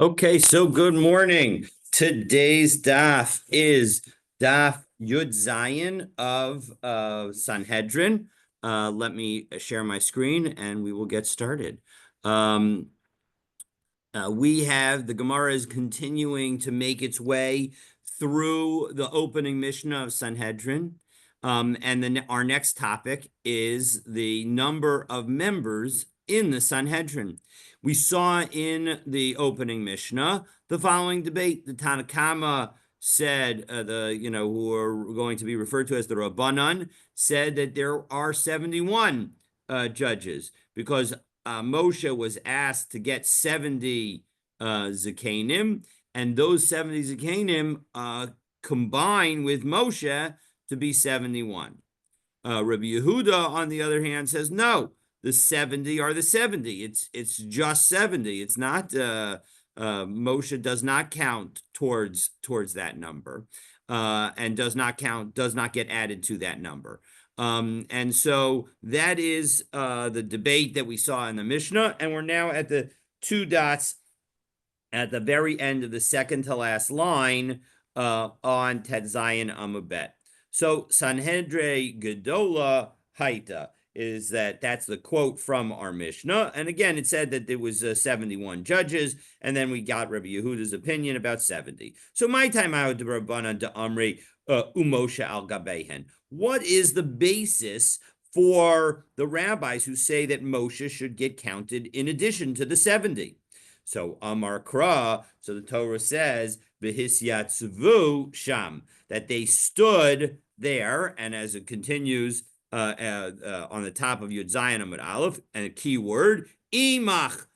Okay, so good morning. Today's daf is daf Yud Zayin of Sanhedrin. Let me share my screen and we will get started. Um, we have the Gemara is continuing to make its way through the opening Mishnah of Sanhedrin. And then our next topic is the number of members in the Sanhedrin. We saw in the opening Mishnah the following debate. The Tanakama said, who are going to be referred to as the Rabbanan, said that there are 71 judges because Moshe was asked to get 70 Zakanim, and those 70 Zakanim combine with Moshe to be 71. Rabbi Yehuda, on the other hand, says no. The 70 are the 70. It's just 70. It's not. Moshe does not count towards that number, and does not get added to that number. And so that is the debate that we saw in the Mishnah, and we're now at the two dots at the very end of the second to last line on Tet Zayin Amud Bet. So Sanhedre Gedola Haita is that's the quote from our Mishnah. And again, it said that there was 71 judges, and then we got Rabbi Yehuda's opinion about 70. So my time out to Rabbanan de Amri Umosha al Gabehen. What is the basis for the rabbis who say that Moshe should get counted in addition to the 70? So Amar Kra, so the Torah says, Behisyatzvu Sham, that they stood there, and as it continues on the top of Yud Zayin Amud Aleph, and a key word, imach,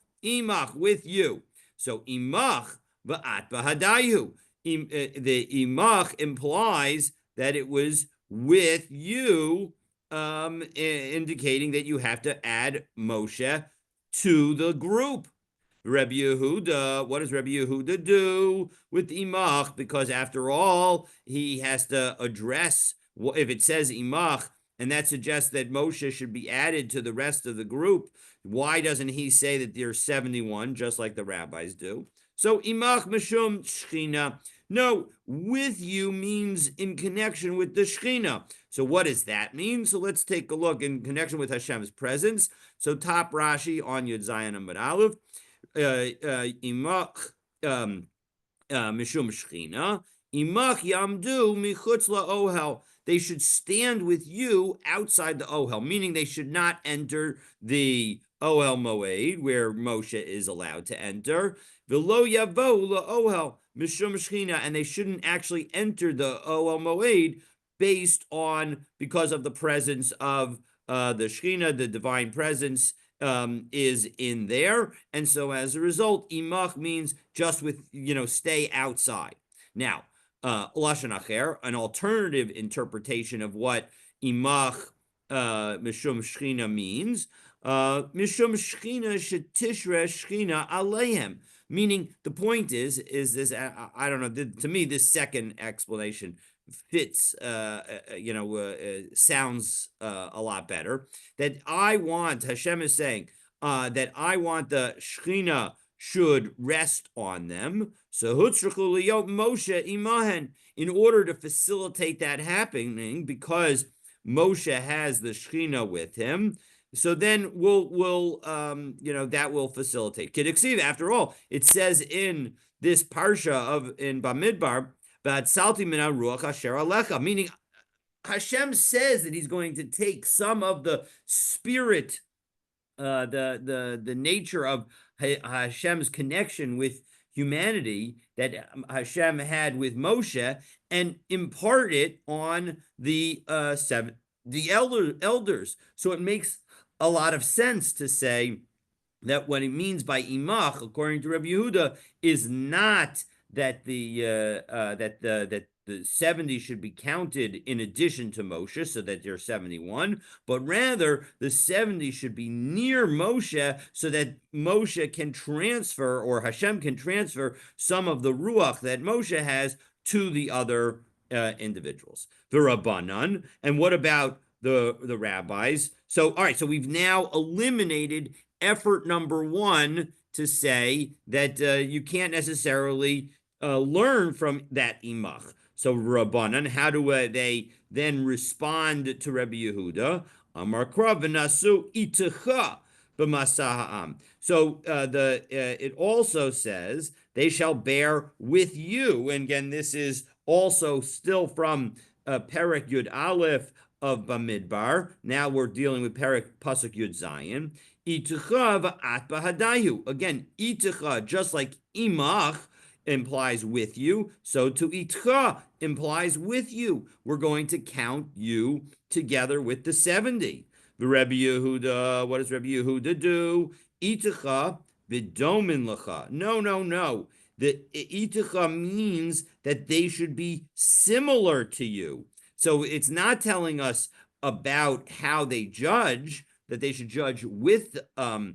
with you. So imach va'at bahadayu. The imach implies that it was with you, indicating that you have to add Moshe to the group. Rabbi Yehuda, what does Rabbi Yehuda do with imach? Because after all, he has to address, if it says imach, and that suggests that Moshe should be added to the rest of the group. Why doesn't he say that there's 71, just like the rabbis do? So imach mishum shchina. No, with you means in connection with the Shekhinah. So what does that mean? So let's take a look in connection with Hashem's presence. So top Rashi on Yud Zayin Amud Aleph. Imach mishum shchina, imach yamdu michutz la'ohel. They should stand with you outside the ohel, meaning they should not enter the ohel moed where Moshe is allowed to enter. V'lo yavo la'ohel mishum shchina, and they shouldn't actually enter the ohel moed because of the presence of the Shekhinah, the divine presence is in there. And so as a result, imach means just with, stay outside. Now, Lashon Acher, an alternative interpretation of what imach mishum shchina means, mishum shchina shetishre shchina aleihem. Meaning, the point is this, I don't know, to me, this second explanation fits, sounds a lot better. That Hashem is saying that I want the Shekhinah should rest on them. So Hutzrichu liyot Moshe imahen, in order to facilitate that happening, because Moshe has the Shekhinah with him. So then that will facilitate. Kediksiv, after all, it says in this parsha in Bamidbar, meaning Hashem says that he's going to take some of the spirit, the nature of Hashem's connection with humanity that Hashem had with Moshe, and impart it on the elders. So it makes a lot of sense to say that what it means by imach, according to Rabbi Yehuda, is not that the 70 should be counted in addition to Moshe, so that there's 71, but rather the 70 should be near Moshe, so that Moshe can transfer, or Hashem can transfer, some of the ruach that Moshe has to the other individuals. The Rabbanan, and what about the rabbis? So, all right, so we've now eliminated effort number one to say that you can't necessarily learn from that imach. So Rabbanan, how do they then respond to Rabbi Yehuda? Amar krav v'nasu itecha b'masah. So it also says they shall bear with you. And again, this is also still from Perek Yud Aleph of Bamidbar. Now we're dealing with Perek Pasuk Yud Zayin. Itecha v'at bahadayu. Again, itecha, just like imach implies with you, so to itcha implies with you. We're going to count you together with the 70. The Rebbe Yehuda, what does Rebbe Yehuda do? Itecha v'domin lecha. No, no, no. The itecha means that they should be similar to you. So it's not telling us about how they judge, that they should judge with a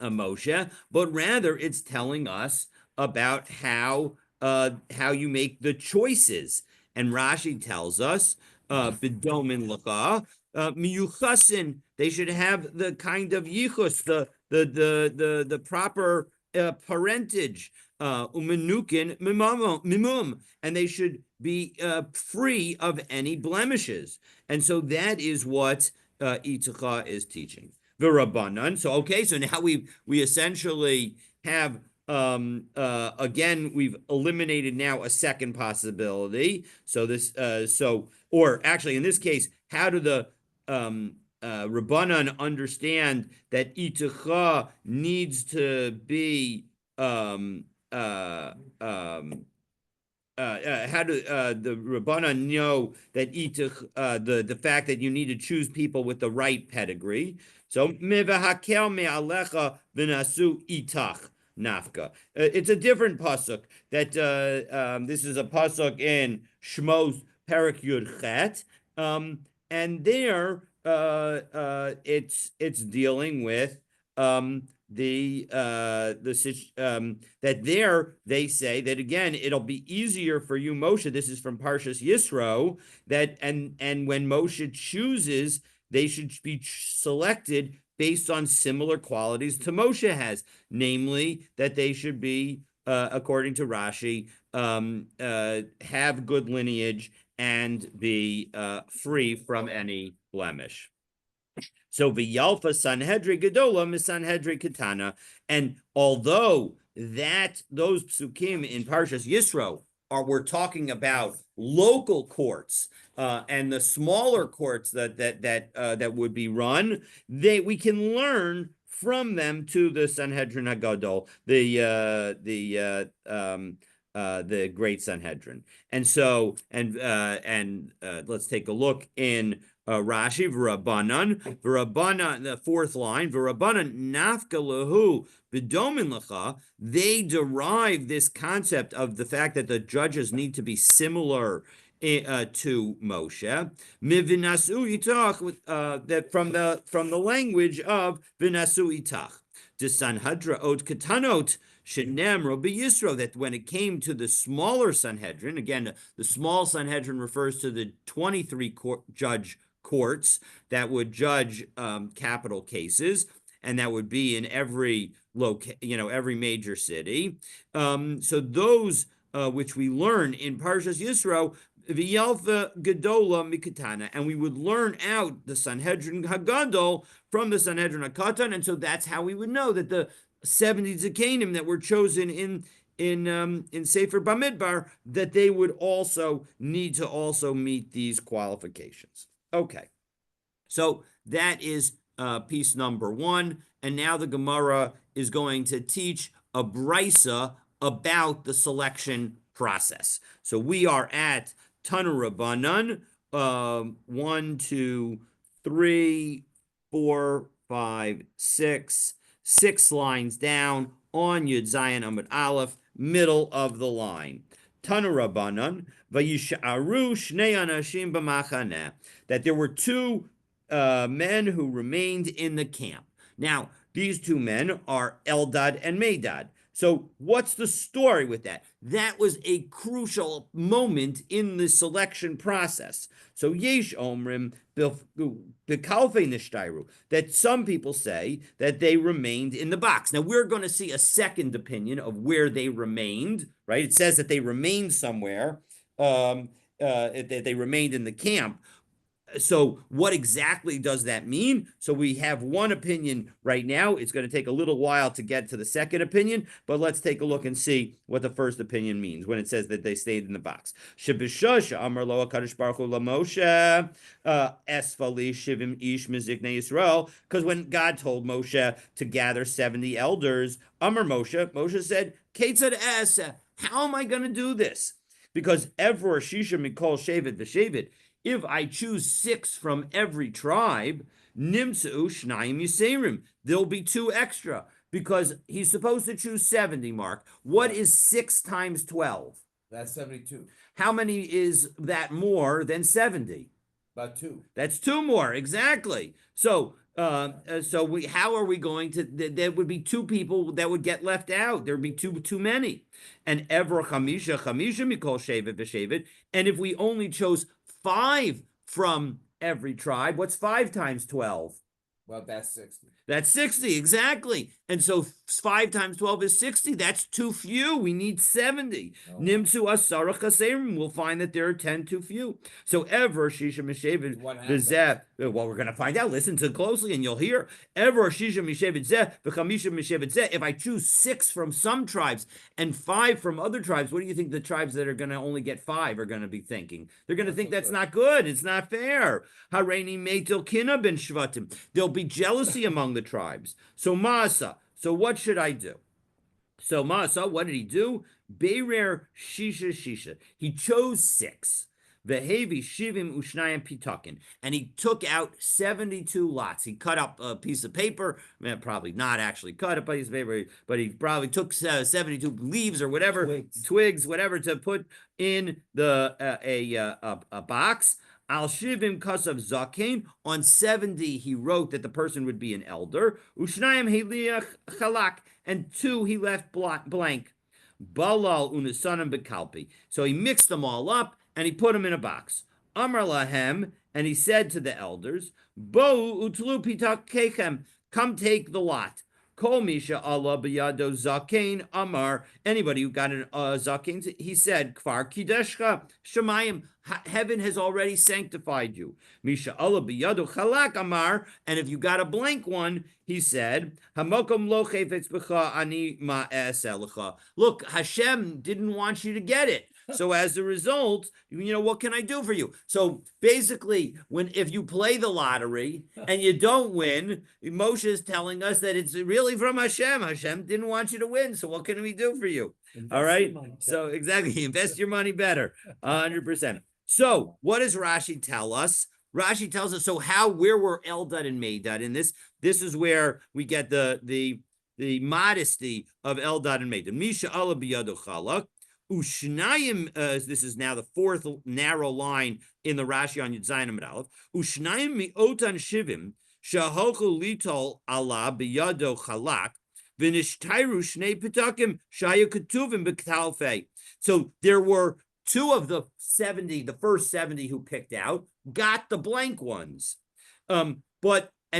Moshe, but rather it's telling us about how you make the choices. And Rashi tells us, "Bidomin lacha miyuchasin." They should have the kind of yichus, the proper parentage, umenukin mimum, and they should be free of any blemishes. And so that is what Itzacha is teaching the Rabbanan. So okay, so now we essentially have again we've eliminated now a second possibility. So this or actually in this case, how do the Rabbanan understand that Itucha needs to be how do the Rabbanan know that the fact that you need to choose people with the right pedigree? So mevahakel me'alecha v'nasu itach nafka. It's a different pasuk. That this is a pasuk in Shmos Perek Yud Chet, and there it's dealing with that there they say that again it'll be easier for you, Moshe. This is from Parshas Yisro, that and when Moshe chooses, they should be selected based on similar qualities to Moshe has, namely that they should be according to Rashi have good lineage and be free from any blemish. So v'yalfa Sanhedrin Gedola miSanhedrin Katana, and although that those psukim in Parshas Yisro we're talking about local courts and the smaller courts that would be run, we can learn from them to the Sanhedrin Hagadol, the great Sanhedrin. And so let's take a look in Rashi, V'Rabbanan, the fourth line, V'Rabbanan nafka lehu b'domin lecha. They derive this concept of the fact that the judges need to be similar to Moshe. Mivinasu itach, that from the language of vinasu itach. The Sanhedra od katanot shenem Rabbi Yisro, that when it came to the smaller Sanhedrin, again, the small Sanhedrin refers to the 23 judge courts that would judge capital cases, and that would be in every every major city. So those which we learn in Parshas Yisro, v'yalfa gedola mikatana, and we would learn out the Sanhedrin Hagadol from the Sanhedrin Hakatan, and so that's how we would know that the 70 Zakanim that were chosen in Sefer Bamidbar, that they would also need to also meet these qualifications. Okay, so that is piece number one, and now the Gemara is going to teach a brisa about the selection process. So we are at Tanu Rabbanan, 1, 2, 3, 4, 5, 6 lines down on Yud Zayin Amud Aleph, middle of the line. Tanu Rabbanan, vayisharu shnei anashim b'machaneh, that there were two men who remained in the camp. Now, these two men are Eldad and Medad. So what's the story with that? That was a crucial moment in the selection process. So yesh omrim bekalfe nishtayru, that some people say that they remained in the box. Now we're going to see a second opinion of where they remained, right? It says that they remained somewhere, that they remained in the camp. So what exactly does that mean? So we have one opinion right now. It's going to take a little while to get to the second opinion, but let's take a look and see what the first opinion means when it says that they stayed in the box. Because when God told Moshe to gather 70 elders, Amar Moshe said, how am I going to do this? Because Evor Shisha Mikol Shevet V'Shevet, if I choose 6 from every tribe, Nimsu Shnayim Yiserim, there'll be 2 extra, because he's supposed to choose 70, Mark. What is 6 times 12? That's 72. How many is that more than 70? About 2. That's 2 more, exactly. So how are we going to? There would be 2 people that would get left out. There would be too many. And Evra Chamisha Mikol Shevet V'Shevet. And if we only chose 5 from every tribe, what's 5 times 12? Well, that's 60. That's 60, exactly. And so 5 times 12 is 60. That's too few. We need 70. Nimsu asara chaserim. We'll find that there are 10 too few. So ever shisha mishevet v'zeh. Well, we're going to find out. Listen to closely and you'll hear. Ever shisha mishevet zeh v'chamisha mishevet zeh. If I choose 6 from some tribes and 5 from other tribes, what do you think the tribes that are going to only get 5 are going to be thinking? They're going to think that's not good. It's not fair. Hareini meitil kina ben shvatim. There'll be jealousy among the tribes. So Masa, so what should I do? So Masa, what did he do? Beirer shisha. He chose 6. Vehevi shivim ushnayim pitakin, and he took out 72 lots. He cut up a piece of paper, probably not actually cut a piece of paper, but he probably took 72 leaves or whatever, twigs, whatever, to put in a box. Al shivim kasav zakein. On 70, he wrote that the person would be an elder. Ushnayim heliach chalak, and 2 he left blank. Balal unisanim bekalpi. So he mixed them all up and he put them in a box. Amar lahem, and he said to the elders, Bo utlu pitak kechem, come take the lot. Kol misha Allah biyado zakein amar. Anybody who got an zakein, he said, Kfar kideshcha shemayim. Heaven has already sanctified you. Misha Allah biyado chalak amar. And if you got a blank one, he said, Hamokom lo chefetz b'cha ani ma'eselecha. Look, Hashem didn't want you to get it. So as a result, what can I do for you? So basically, if you play the lottery and you don't win, Moshe is telling us that it's really from Hashem. Hashem didn't want you to win. So what can we do for you? All right. So exactly, invest your money better, 100%. So what does Rashi tell us? Rashi tells us, where were Eldad and Medad in this? This is where we get the modesty of Eldad and Medad. Misha Allah biyado chalak. Ushnayim, this is now the 4th narrow line in the Rashi on Yud Zayin Amud Aleph. Ushnayim mi'otan shivim shahochu litol ala biyado chalak v'nishtayru shnei pitakim shaya ketuvim b'ktalfei. So there were 2 of the 70, the first 70 who picked out, got the blank ones. And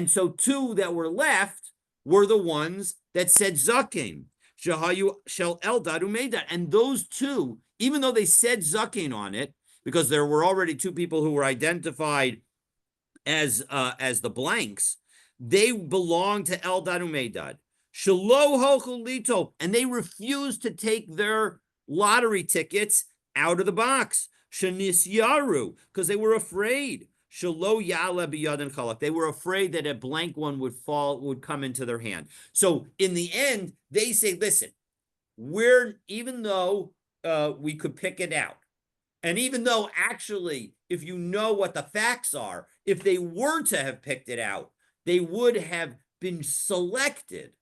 so 2 that were left were the ones that said zakein. Shahayu shel Eldad u'Medad, and those 2, even though they said zakein on it, because there were already 2 people who were identified as the blanks, they belonged to Eldad u'Medad. Shelo hochu lito, and they refused to take their lottery tickets out of the box. Shanisyaru, because they were afraid. Shelo yala biyadin chalak. They were afraid that a blank one would come into their hand. So in the end, they say, listen, even though we could pick it out, and even though actually, if you know what the facts are, if they were to have picked it out, they would have been selected,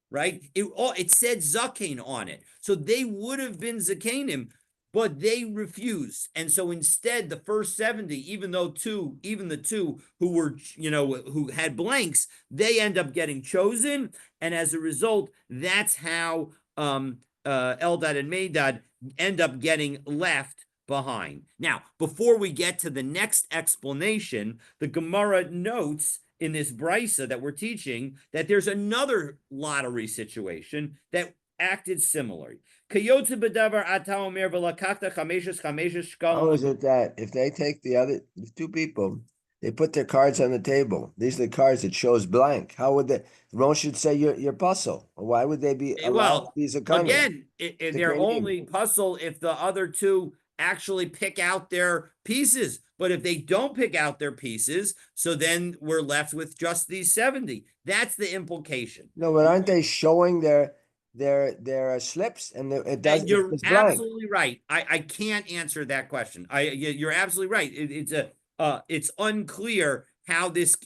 right? It said zakein on it. So they would have been zakeinim, but they refused. And so instead, the first 70, even the 2 who were, who had blanks, they end up getting chosen. And as a result, that's how Eldad and Medad end up getting left behind. Now, before we get to the next explanation, the Gemara notes in this brisa that we're teaching that there's another lottery situation that acted similarly. How is it that if they take the two people, they put their cards on the table? These are the cards that shows blank. How would they? Ron should say your puzzle. Why would they be allowed to be Zakanya? Again, they're only puzzle if the other two actually pick out their pieces. But if they don't pick out their pieces, so then we're left with just these 70. That's the implication. No, but aren't they showing their slips and it does? You're absolutely right. I can't answer that question. You're absolutely right. It's unclear how this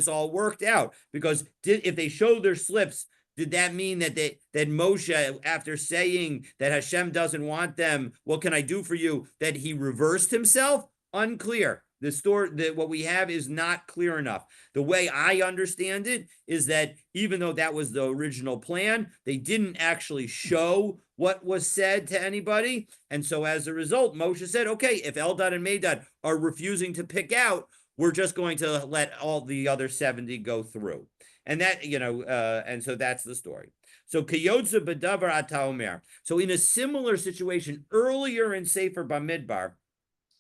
all worked out, because if they showed their slips, did that mean that Moshe, after saying that Hashem doesn't want them, what can I do for you, that he reversed himself? Unclear. The story that what we have is not clear enough. The way I understand it is that even though that was the original plan, they didn't actually show what was said to anybody. And so as a result, Moshe said, okay, if Eldad and Medad are refusing to pick out, we're just going to let all the other 70 go through. And that, and so that's the story. So Kiyotza B'davar Ata Omer. So in a similar situation earlier in Sefer Bamidbar,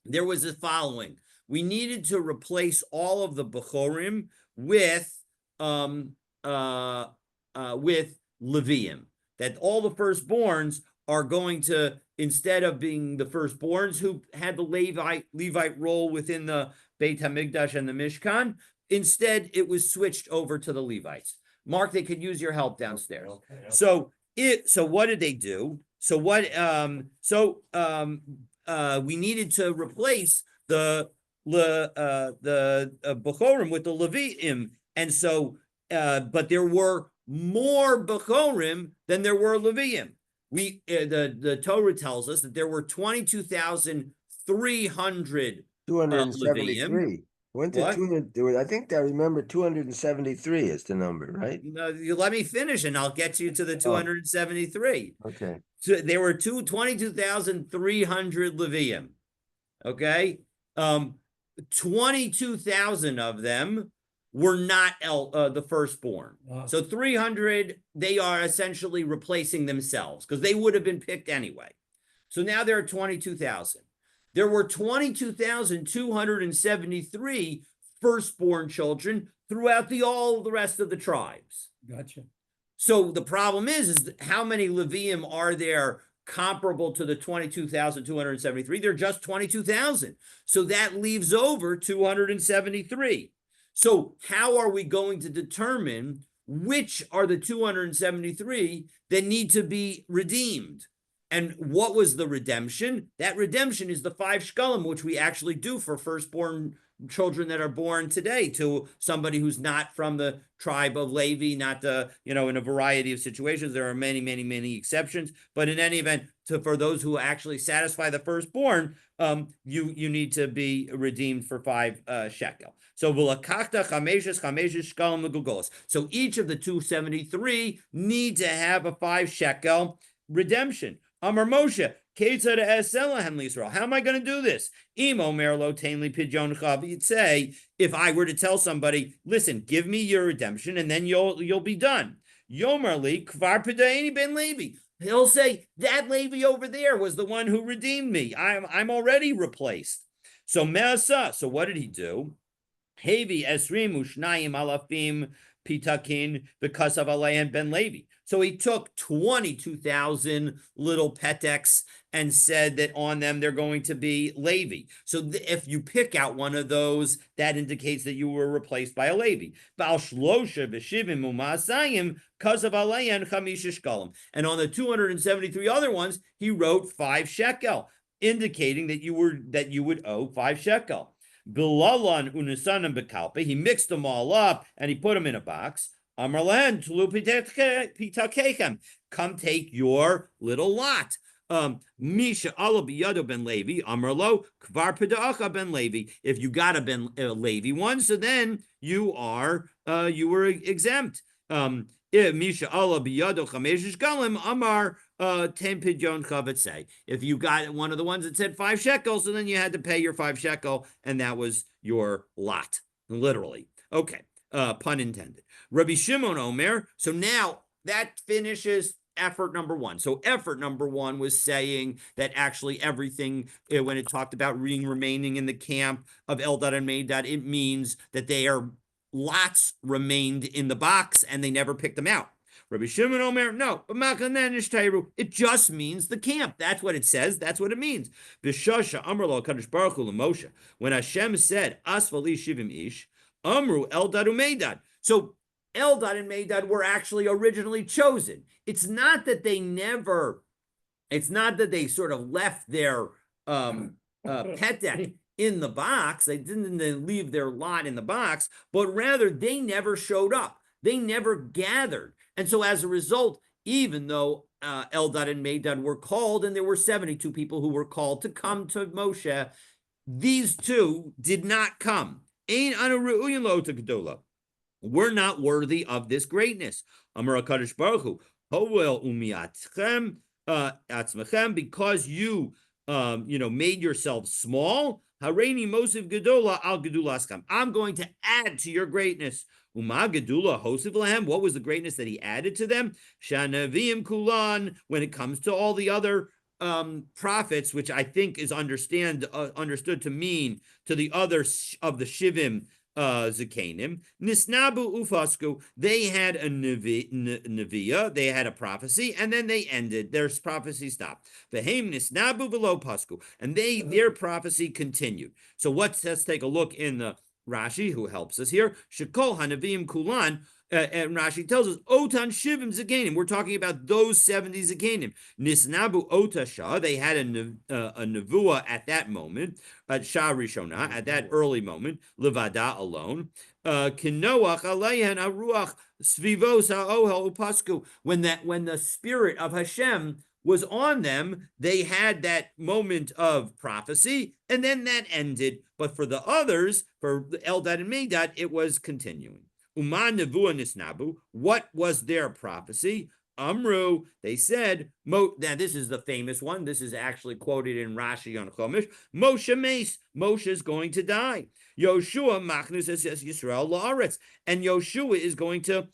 there was the following. We needed to replace all of the Bechorim with Levium. That all the firstborns are going to, instead of being the firstborns who had the Levite role within the Beit HaMikdash and the Mishkan, instead it was switched over to the Levites. Mark, they could use your help downstairs. Okay. So what did they do? We needed to replace the Bechorim with the Leviim, and so but there were more Bechorim than there were Leviim. The Torah tells us that there were 22,300 273. Went to 200. I think I remember 273 is the number, right? No, you let me finish and I'll get you to the 273. Okay. So there were 22,300 Leviim. Okay. 22,000 of them were not the firstborn. Wow. So 300, they are essentially replacing themselves because they would have been picked anyway. So now there are 22,000. There were 22,273 firstborn children throughout all the rest of the tribes. Gotcha. So the problem is how many Leviim are there comparable to the 22,273? They're just 22,000. So that leaves over 273. So how are we going to determine which are the 273 that need to be redeemed? And what was the redemption? That redemption is the 5 shekalim, which we actually do for firstborn children that are born today to somebody who's not from the tribe of Levi, not in a variety of situations. There are many, many, many exceptions. But in any event, for those who actually satisfy the firstborn, you need to be redeemed for 5 shekel. So so each of the 273 need to have a 5 shekel redemption. Amar Moshe, how am I going to do this? You'd say, if I were to tell somebody, listen, give me your redemption and then you'll be done. Yomarli kvar p'da'eni ben Levi. He'll say, that Levi over there was the one who redeemed me. I'm already replaced. So Me'asa, so what did he do? Hevi esrim ushnayim alafim pitakin because of Alayan ben Levi. So he took 22,000 little peteks and said that on them they're going to be Levi. So if you pick out one of those, that indicates that you were replaced by a Levi. And on the 273 other ones, he wrote 5 shekel, indicating that you would owe 5 shekel. Bilalan unisanam bekalpe. He mixed them all up and he put them in a box. Amarlan tulu pitakechem. Come take your little lot. Misha ala biyado ben Levi. Amarlo kvar pedaacha ben Levi. If you got a Levi one, so then you were exempt. Misha Allah biyado chamesh shekalim amar 10 pidyon chavetzei. If you got one of the ones that said 5 shekels, so then you had to pay your 5 shekel, and that was your lot, literally. Okay, pun intended. Rabbi Shimon Omer. So now that finishes effort number one. So effort number one was saying that actually everything, when it talked about remaining in the camp of Eldad and Medad, it means that they are lots remained in the box and they never picked them out. Rabbi Shimon Omer, no, it just means the camp. That's what it says. That's what it means. B'shasha Amrlo Kadosh Baruch Hu Moshe. When Hashem said, Asvali Shivim Ish, Amru Eldad Umeidad. So Eldad and Medad were actually originally chosen. It's not that they sort of left their petek in the box. They didn't leave their lot in the box, but rather they never showed up. They never gathered. And so as a result, even though Eldad and Medad were called, and there were 72 people who were called to come to Moshe, these two did not come. We're not worthy of this greatness. Amar HaKadosh Baruch Hu, because you made yourself small. Hareini Mosiv Gedola al Gedulaskam. I'm going to add to your greatness. Uma Gedula Hosiv Lahem. What was the greatness that he added to them? Shanavim Kulan. When it comes to all the other prophets, which I think is understood to mean to the other of the Shivim Zakanim, Nisnabu Ufasku, they had a Neviah, they had a prophecy, and then they ended. Their prophecy stopped. Vehem Nisnabu below Pasku, and their prophecy continued. So let's take a look in the Rashi, who helps us here. Shekol Hanavim Kulan. And Rashi tells us, Otan Shivim Zakanim. We're talking about those 70 Zakanim. Nisnabu Otasha. They had a nevuah at that moment, at Shah Rishonah, at that early moment, Levada alone. Kinoach Aleihan Aruach Svivos Ha'ohel Upasku. When the spirit of Hashem was on them, they had that moment of prophecy, and then that ended. But for the others, for Eldad and Medad, it was continuing. Uman Nevuah Nisnabu, what was their prophecy? Amru, they said, now this is the famous one. This is actually quoted in Rashi on Chumash. Moshe Mace, Moshe is going to die. Yoshua Machnus es Yisrael la'aretz, and Yoshua is going to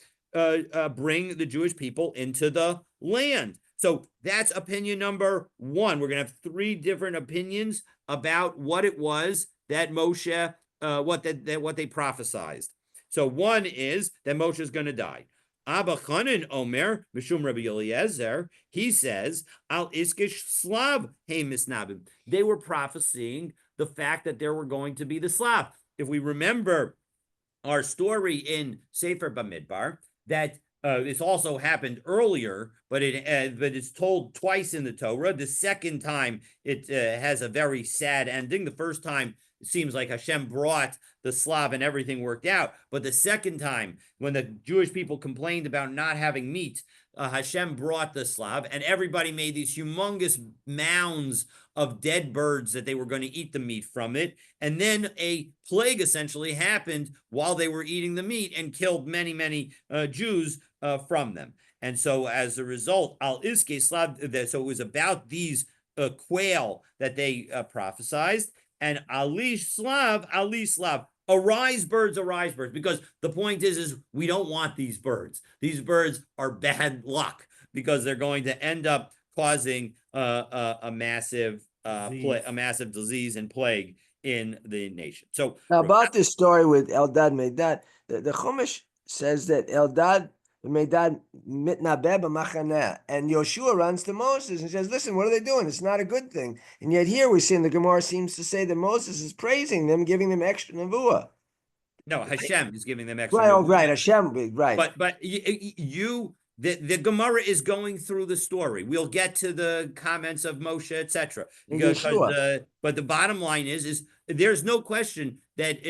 bring the Jewish people into the land. So that's opinion number one. We're going to have 3 different opinions about what it was that Moshe, what they prophesied. So one is that Moshe is going to die. Abba Chanan Omer, Mishum Rabbi Eliezer, he says, Al Iskish Slav Hey Misnabim. They were prophesying the fact that there were going to be the Slav. If we remember our story in Sefer Bamidbar, that this also happened earlier, but it's told twice in the Torah. The second time, it has a very sad ending. The first time, it seems like Hashem brought the Slav and everything worked out. But the second time, when the Jewish people complained about not having meat, Hashem brought the Slav, and everybody made these humongous mounds of dead birds that they were going to eat the meat from it. And then a plague essentially happened while they were eating the meat and killed many, many Jews from them. And so as a result, Al-Iske Slav, so it was about these quail that they prophesied. And Ali Slav, arise birds, because the point is we don't want these birds. These birds are bad luck because they're going to end up causing a massive disease and plague in the nation. So now about this story with Eldad Medad, the Chumash says that Eldad Medad mitnabeh b'machaneh, and Yoshua runs to Moses and says, "Listen, what are they doing? It's not a good thing." And yet here we see in the Gemara seems to say that Moses is praising them, giving them extra nevuah. No, Hashem is giving them extra. Right, right, Hashem, right. But the Gemara is going through the story. We'll get to the comments of Moshe, etc. But the bottom line is there's no question that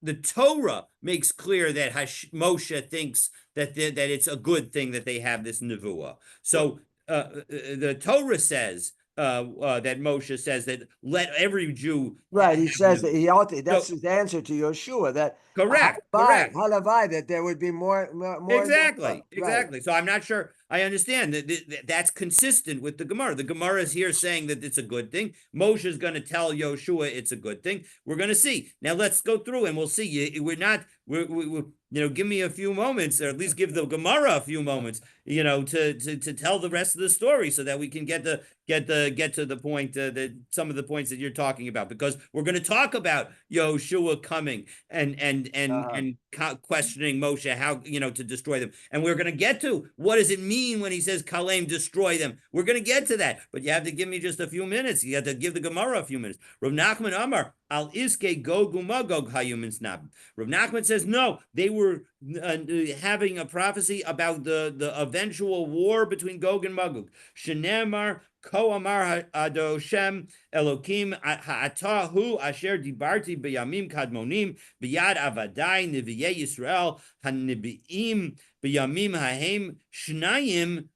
the Torah makes clear that Moshe thinks that it's a good thing that they have this nevuah. So the Torah says that Moshe says that let every Jew Right. He have says them. that that's So his answer to Yeshua, that correct, correct. halavai, that there would be more Exactly, right. exactly. So I'm not sure I understand that that's consistent with the Gemara. The Gemara is here saying that it's a good thing. Moshe is going to tell Yoshua it's a good thing. We're going to see. Now let's go through and we'll see. We're not, give me a few moments, or at least give the Gemara a few moments, to tell the rest of the story so that we can get to the point that some of the points that you're talking about, because we're going to talk about Yoshua coming and questioning Moshe how to destroy them, and we're going to get to what does it mean when he says Kalem destroy them. We're going to get to that, but you have to give me just a few minutes. You have to give the Gemara a few minutes. Rav Nachman Amar al iske Gog umagog hayum insnab. Rav Nachman says no, they were having a prophecy about the eventual war between Gog and Magog. Shenemar Ko amar Adoshem Elokim ha'atahu asher dibarti b'yamim kadmonim b'yad avadai nevi'ei Yisrael hanibi'im b'yamim hahem shanim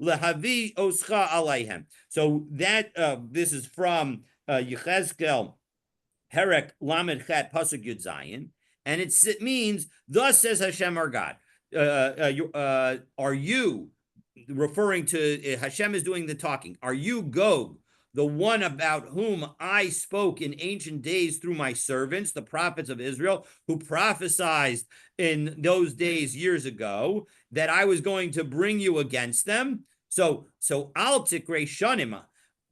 lehavi oscha aleihem. So that this is from Yechezkel Herek Lamed Chet Pasuk Yud Zayin, and it means, "Thus says Hashem our God." Are you referring to Hashem is doing the talking? Are you Gog, the one about whom I spoke in ancient days through my servants, the prophets of Israel, who prophesied in those days years ago that I was going to bring you against them? So al tikre shanim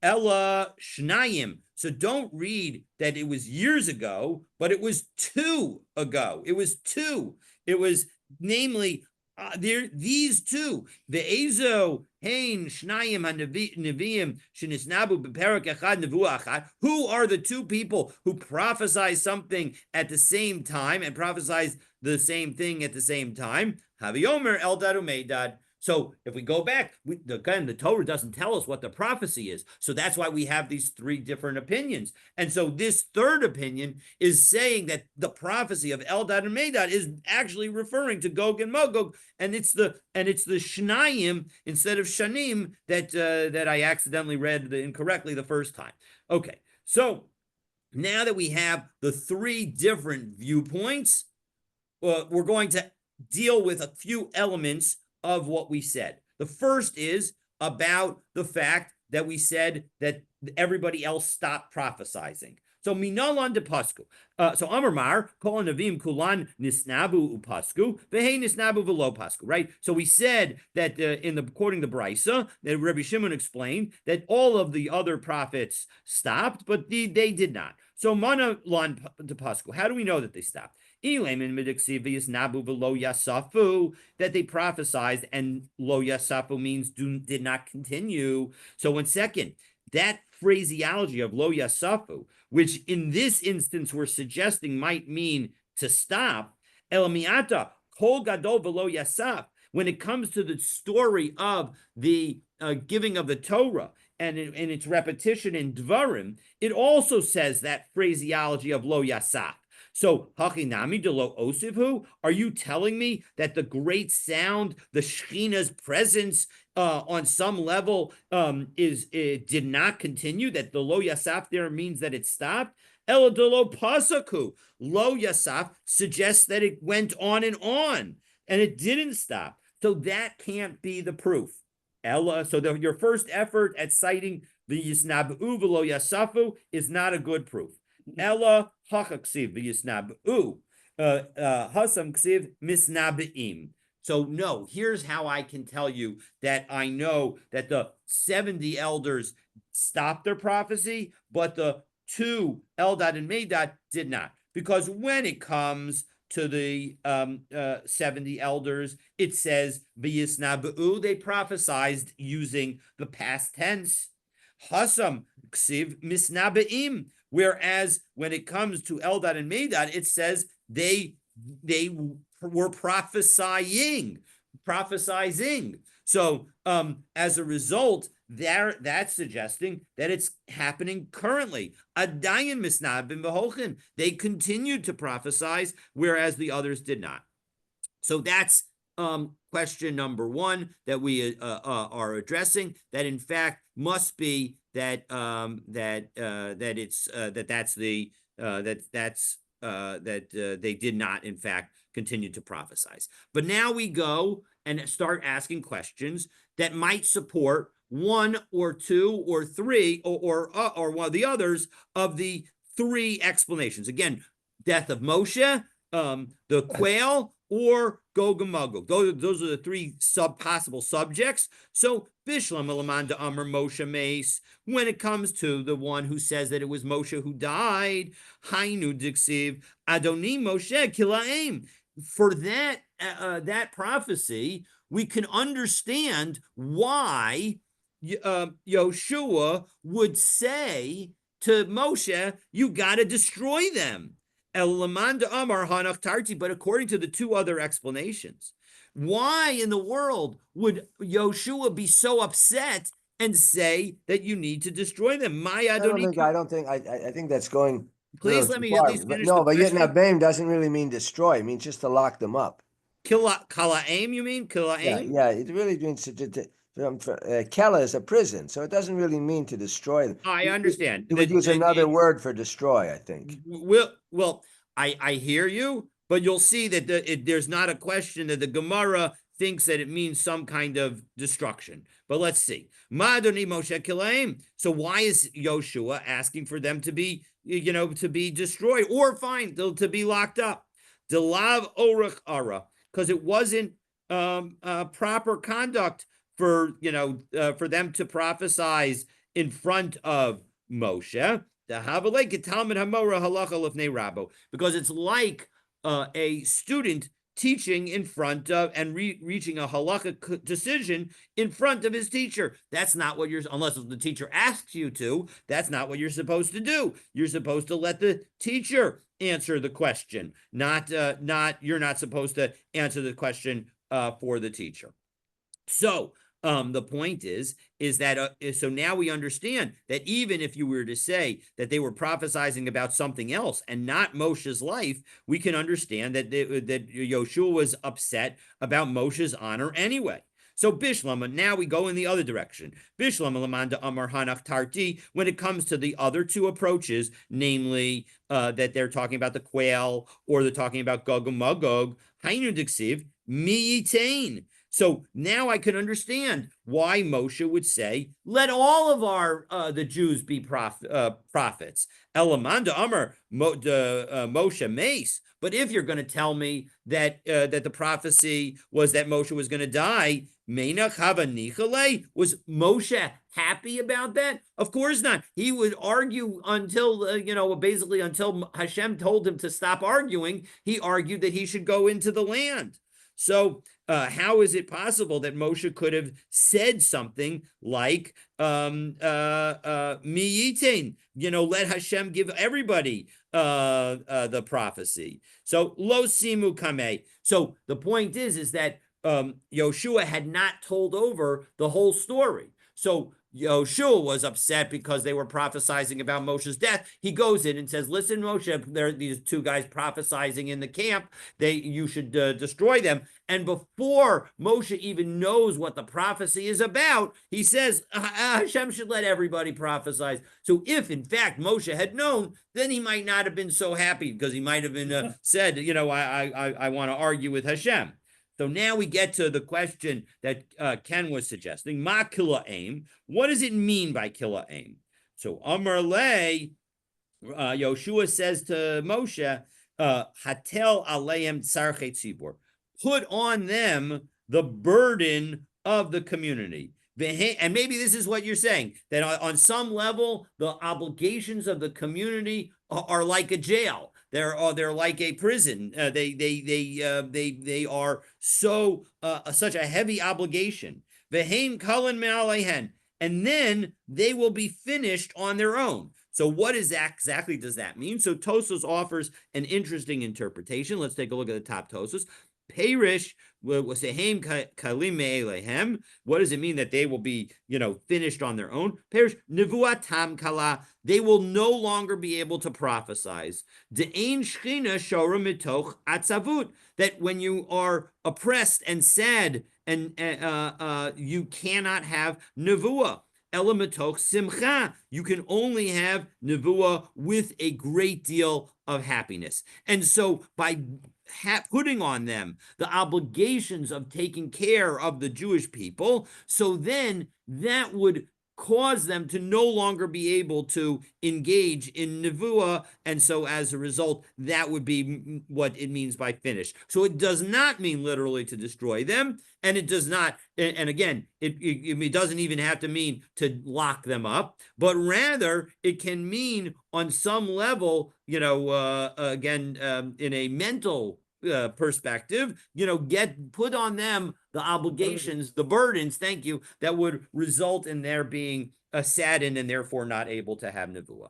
ella shnayim. So don't read that it was years ago, but it was 2 ago. It was 2. It was namely these 2, the Ezo Hein Shnayim HaNeviim Shenisnabu Beperak Echad Nevuah Achad. Who are the 2 people who prophesy something at the same time and prophesize the same thing at the same time? Haviomer Eldad Umeidad. So if we go back, again, the Torah doesn't tell us what the prophecy is. So that's why we have these 3 different opinions. And so this third opinion is saying that the prophecy of Eldad and Medad is actually referring to Gog and Magog, and it's the Shnayim instead of Shanim that I accidentally read incorrectly the first time. Okay, so now that we have the 3 different viewpoints, we're going to deal with a few elements of what we said. The first is about the fact that we said that everybody else stopped prophesying. So minalan de pasku. So Amar kol navim kulan nisnabu upasku vehe nisnabu velo pasku. Right. So we said that quoting the Brisa, that Rabbi Shimon explained that all of the other prophets stopped, but they did not. So mana lan de pasku. How do we know that they stopped? That they prophesied, and lo yasafu means did not continue. So one second, that phraseology of lo yasafu, which in this instance we're suggesting might mean to stop, elamiata kol gadol velo yasaf. When it comes to the story of the giving of the Torah and its repetition in Dvarim, it also says that phraseology of lo yasaf. So, hachinami de lo osivhu, are you telling me that the great sound, the Shekhinah's presence, on some level, did not continue? That the lo yasaf there means that it stopped? Ela de lo pasaku, lo yasaf suggests that it went on, and it didn't stop. So that can't be the proof. Ella, so your first effort at citing the yisnabu v'lo yasafu is not a good proof. Ella hachaksiv v'yisnabu hasam ksiv misnabeim. So no, here's how I can tell you that I know that the 70 elders stopped their prophecy, but the 2 Eldad and Medad did not. Because when it comes to the 70 elders, it says v'yisnabu, they prophesied using the past tense. Hasam ksiv misnabeim. Whereas when it comes to Eldad and Medad, it says they were prophesying. So as a result, that's suggesting that it's happening currently. Adayin misnabim b'hochin. They continued to prophesy, whereas the others did not. So that's question number one that we are addressing, that in fact must be that they did not in fact continue to prophesize. But now we go and start asking questions that might support one or two or three or one of the others of the three explanations. Again, death of Moshe, the quail, or Gog and Magog. Those are the three possible subjects. So Bishlam Elamanda Amr Moshe Mace, when it comes to the one who says that it was Moshe who died, Hainu Dixiv Adoni Moshe Kilaim. For that that prophecy, we can understand why Yoshua would say to Moshe, you got to destroy them. But according to the two other explanations, why in the world would Yoshua be so upset and say that you need to destroy them? I think that's going. Please let me at least finish no, the but question. Yitnabim doesn't really mean destroy. It means just to lock them up. Kalaim, you mean? Kalaim? Yeah. It really means Kela is a prison, so it doesn't really mean to destroy them. I understand. You would use another word for destroy, I think. Well, I hear you, but you'll see that there's not a question that the Gemara thinks that it means some kind of destruction. But let's see. Ma'adoni Moshe Kilaim. So why is Yoshua asking for them to be, to be destroyed or fine, to be locked up? Delav Orach Ara, because it wasn't proper conduct for them to prophesize in front of Moshe. Because it's like a student teaching in front of and reaching a halakha decision in front of his teacher. That's not what unless the teacher asks you to, that's not what you're supposed to do. You're supposed to let the teacher answer the question, you're not supposed to answer the question for the teacher. So the point is that so now we understand that even if you were to say that they were prophesying about something else and not Moshe's life, we can understand that Yoshua was upset about Moshe's honor anyway. So Bishlam, now we go in the other direction. Bishlam Lamanda Amar Hanach Tarti, when it comes to the other two approaches, namely that they're talking about the quail or they're talking about Gog and Magog, Hainu Dixiv, Mi Yitain. So now I can understand why Moshe would say, let all of the Jews be prophets. Elamanda Amar Moshe Mace. But if you're going to tell me that the prophecy was that Moshe was going to die, was Moshe happy about that? Of course not. He would argue until, basically until Hashem told him to stop arguing. He argued that he should go into the land. So how is it possible that Moshe could have said something like, miyitain, let Hashem give everybody the prophecy. So lo simu kameh. So the point is that Yoshua had not told over the whole story. So Yoshua was upset because they were prophesying about Moshe's death. He goes in and says, listen, Moshe, there are these two guys prophesying in the camp. You should destroy them. And before Moshe even knows what the prophecy is about, he says, Hashem should let everybody prophesy. So if, in fact, Moshe had known, then he might not have been so happy because he might have been said, I want to argue with Hashem. So now we get to the question that Ken was suggesting. Ma killa aim. What does it mean by killa aim? So Amar Le, Yoshua says to Moshe, Hatel aleim tzarchei tzibor. Put on them the burden of the community. And maybe this is what you're saying, that on some level, the obligations of the community are like a jail. They're like a prison. They are so such a heavy obligation. Vehein kalan me'alehen, and then they will be finished on their own. So what exactly does that mean? So Tosfos offers an interesting interpretation. Let's take a look at the top Tosfos. Perish What does it mean that they will be, finished on their own? Perish nivuatam kala. They will no longer be able to prophesize. De'ein shchina shora mitoch atzavut. That when you are oppressed and sad, and you cannot have nevuah. Elamatoch simcha. You can only have nevuah with a great deal of happiness. And so by putting on them the obligations of taking care of the Jewish people, so then that would cause them to no longer be able to engage in nevuah, and so as a result, that would be what it means by finish. So it does not mean literally to destroy them, and it does not, and again, it doesn't even have to mean to lock them up, but rather it can mean on some level, again, in a mental perspective, put on them the obligations, the burdens, thank you, that would result in their being saddened and therefore not able to have nevuah.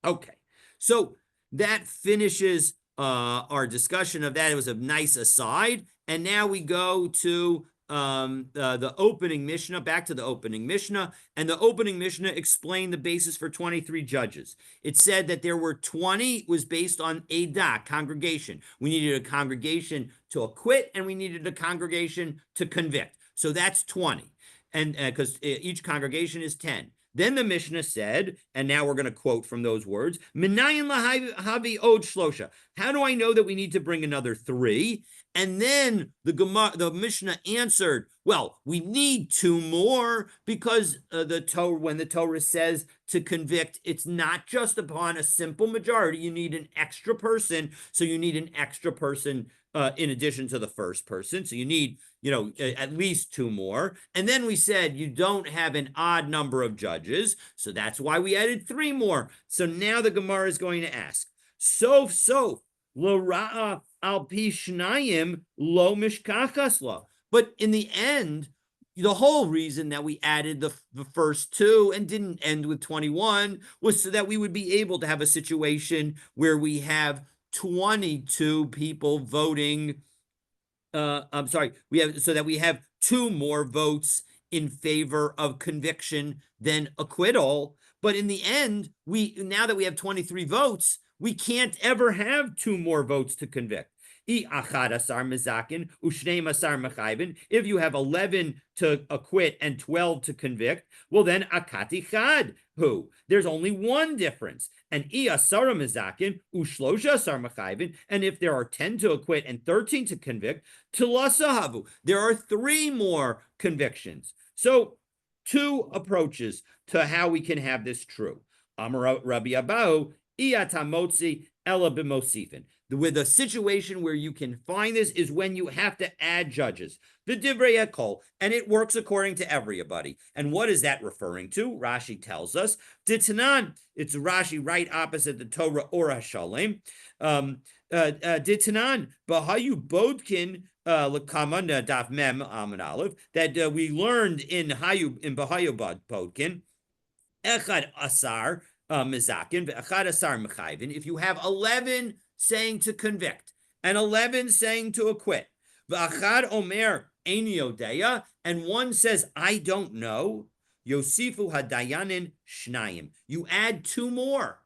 Okay, so that finishes our discussion of that. It was a nice aside, and now we go to the opening Mishnah, back to the opening Mishnah, and the opening Mishnah explained the basis for 23 judges. It said that there were 20, was based on Eidah, congregation. We needed a congregation to acquit, and we needed a congregation to convict. So that's 20, and because each congregation is 10. Then the Mishnah said, and now we're going to quote from those words, Minayin lahavi od shlosha. How do I know that we need to bring another 3? And then the Mishnah answered, well, we need 2 more because when the Torah says to convict, it's not just upon a simple majority. You need an extra person. So you need an extra person in addition to the first person. So you need, at least 2 more. And then we said you don't have an odd number of judges. So that's why we added 3 more. So now the Gemara is going to ask, sof, l'ra'a al pi shnayim lo mishkachas la. But in the end, the whole reason that we added the first 2 and didn't end with 21 was so that we would be able to have a situation where we have 22 people voting. We have 2 more votes in favor of conviction than acquittal. But in the end, now that we have 23 votes, we can't ever have 2 more votes to convict. If you have 11 to acquit and 12 to convict, well then akati chad, there's only 1 difference. And and if there are 10 to acquit and 13 to convict, there are 3 more convictions. So 2 approaches to how we can have this true. Amar Rabbi Abahu, iyatamotzi ela b'mosifin. With a situation where you can find this is when you have to add judges. The divrei ekol, and it works according to everybody. And what is that referring to? Rashi tells us, Ditanan, it's Rashi right opposite the Torah or HaShalem. Ditanan, Bahayu Bodkin, L'kamana daf mem amid aleph, that we learned in Bahayu Bodkin, Echad asar mizakin, Echad asar mechayvin. If you have 11 saying to convict and 11 saying to acquit, V'achad omer eini yodeya, and 1 says I don't know, Yosifu hadayanin shnayim. You add 2 more.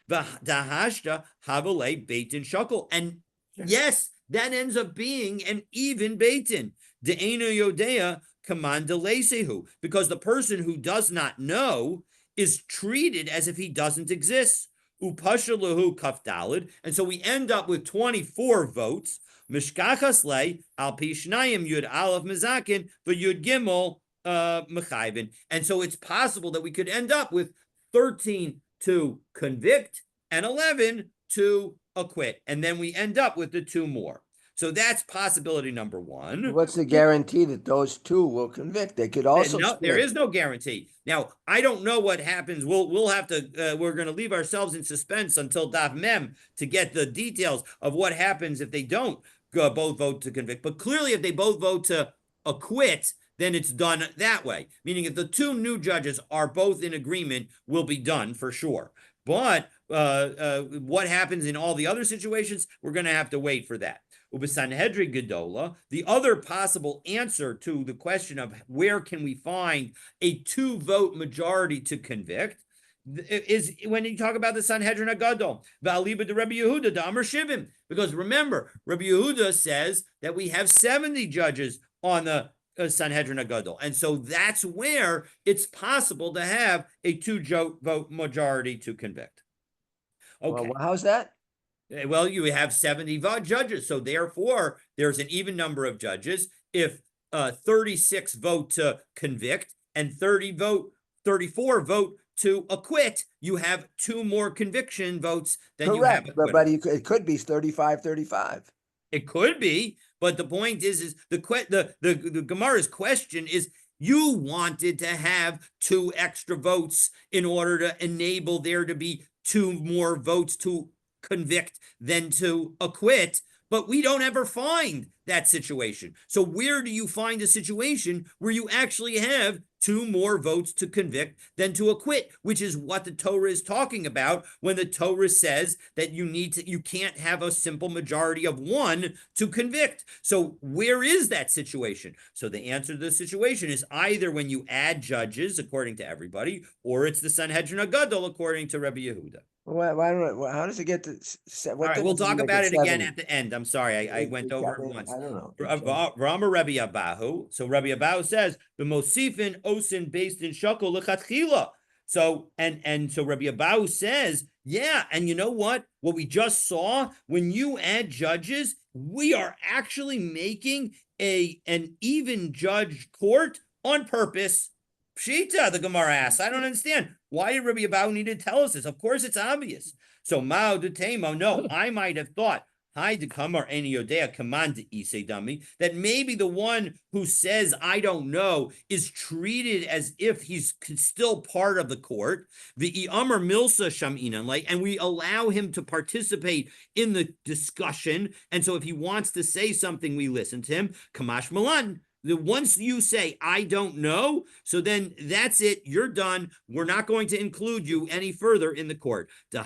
V'dahashta havale beitin shakel, and yes, that ends up being an even beitin. De'enu yodeya kaman delesehu, because the person who does not know is treated as if he doesn't exist. Upashalahu kafdalid, and so we end up with 24 votes. Mishkachas le al pi shnayim yud aleph mizakin v'yud gimel mechayvin, and so it's possible that we could end up with 13 to convict and 11 to acquit, and then we end up with the 2 more. So that's possibility number 1. What's the guarantee that those 2 will convict? They could also. No, there is no guarantee. Now, I don't know what happens. We'll have to. We're going to leave ourselves in suspense until Daf Mem to get the details of what happens if they don't both vote to convict. But clearly, if they both vote to acquit, then it's done that way. Meaning, if the 2 new judges are both in agreement, will be done for sure. But what happens in all the other situations, we're going to have to wait for that. Sanhedrin Gedola, the other possible answer to the question of where can we find a 2-vote majority to convict is when you talk about the Sanhedrin Agadol, Va'aliba de Rabbi Yehuda, de Amar Shivim. Because remember, Rabbi Yehuda says that we have 70 judges on the Sanhedrin Agadol. And so that's where it's possible to have a 2-vote majority to convict. Okay. Well, how's that? Well, you have 70 judges. So therefore, there's an even number of judges. If 36 vote to convict and 34 vote to acquit, you have 2 more conviction votes than you have Correct, acquittal. but it could be 35-35. It could be, but the point is the Gemara's question is, you wanted to have 2 extra votes in order to enable there to be 2 more votes to convict than to acquit, but we don't ever find that situation. So where do you find a situation where you actually have 2 more votes to convict than to acquit, which is what the Torah is talking about when the Torah says that you can't have a simple majority of 1 to convict. So where is that situation? So the answer to the situation is either when you add judges according to everybody, or it's the Sanhedrin Agadol according to Rabbi Yehuda. How does it get to? All right, we'll talk about it again at the end. I'm sorry, I went over it once. I don't know. Rama Rabbi Abahu. So Rabbi Abahu says the Mosifin Osin based in Shakol lechatchila. So so Rabbi Abahu says, yeah, and you know what? What we just saw, when you add judges, we are actually making an even judge court on purpose. Pshita, the Gemara asks. I don't understand. Why did Rabbi Abahu need to tell us this? Of course, it's obvious. So Mao de Temo, no, I might have thought, hi de Kamar Eni Yodea command Ise Dami, that maybe the one who says I don't know is treated as if he's still part of the court. The Amar Milsa Shaminan, like, and we allow him to participate in the discussion. And so if he wants to say something, we listen to him. Kamash Malan. Once you say, I don't know, so then that's it. You're done. We're not going to include you any further in the court. That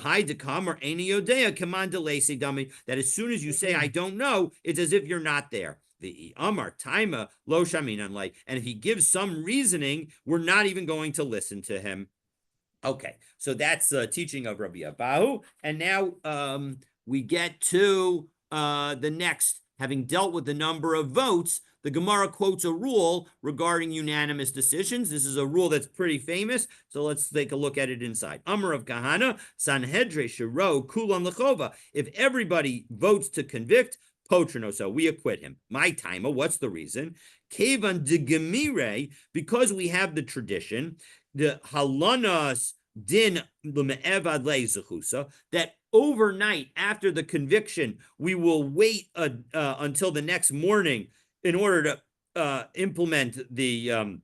as soon as you say, I don't know, it's as if you're not there. The Amar Taima Lo Shaminan, like, and if he gives some reasoning, we're not even going to listen to him. Okay, so that's the teaching of Rabbi Abahu. And now we get to the next, having dealt with the number of votes. The Gemara quotes a rule regarding unanimous decisions. This is a rule that's pretty famous, so let's take a look at it inside. Amar of Kahana, Sanhedrin Shiro Kulam Lechova. If everybody votes to convict, Potrinoso, we acquit him. My timer, what's the reason? Kevan de Gemire, because we have the tradition, the Halanas din l'me'evad le'zechusa, that overnight after the conviction, we will wait until the next morning in order to implement the